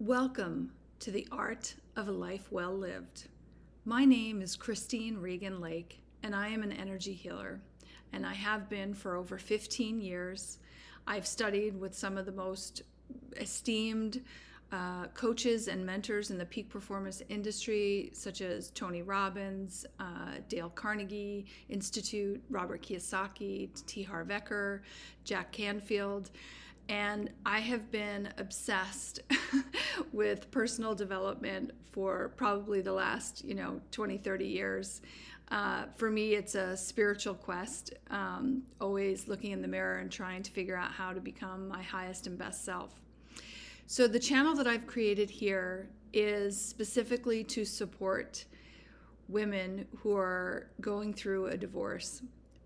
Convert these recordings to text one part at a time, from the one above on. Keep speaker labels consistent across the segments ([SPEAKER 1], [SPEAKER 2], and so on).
[SPEAKER 1] Welcome to the Art of a Life Well Lived. My name is Christine Regan Lake, and I am an energy healer, and I have been for over 15 years. I've studied with some of the most esteemed coaches and mentors in the peak performance industry, such as Tony Robbins, Dale Carnegie Institute, Robert Kyosaki, Harv Eker, Jack Canfield. And I have been obsessed with personal development for probably the last, 20, 30 years. For me, it's a spiritual quest, always looking in the mirror and trying to figure out how to become my highest and best self. So the channel that I've created here is specifically to support women who are going through a divorce,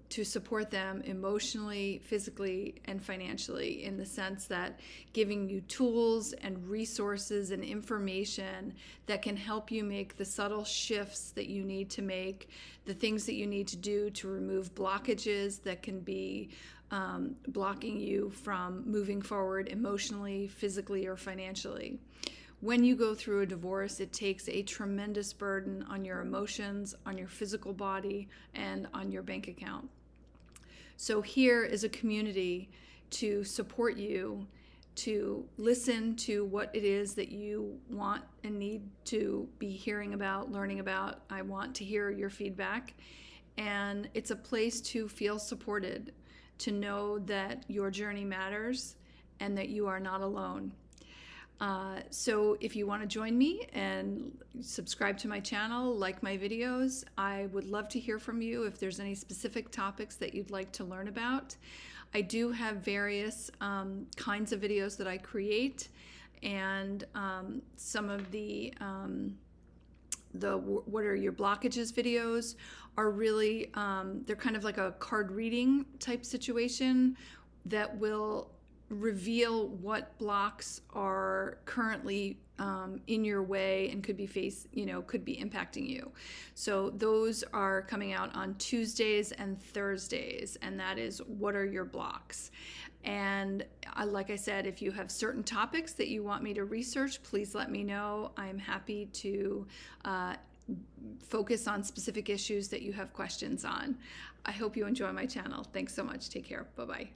[SPEAKER 1] to support them emotionally, physically, and financially, in the sense that giving you tools and resources and information that can help you make the subtle shifts that you need to make, the things that you need to do to remove blockages that can be blocking you from moving forward emotionally, physically, or financially. When you go through a divorce, it takes a tremendous burden on your emotions, on your physical body, and on your bank account. So here is a community to support you, to listen to what it is that you want and need to be hearing about, learning about. I want to hear your feedback. And it's a place to feel supported, to know that your journey matters and that you are not alone. So if you want to join me and subscribe to my channel, like my videos, I would love to hear from you if there's any specific topics that you'd like to learn about. I do have various kinds of videos that I create, and some of the what are your blockages videos are really, they're kind of like a card reading type situation that will reveal what blocks are currently in your way and could be impacting you. So those are coming out on Tuesdays and Thursdays, and that is what are your blocks. And like I said, if you have certain topics that you want me to research, please let me know. I'm happy to focus on specific issues that you have questions on. I hope you enjoy my channel. Thanks so much. Take care. Bye-bye.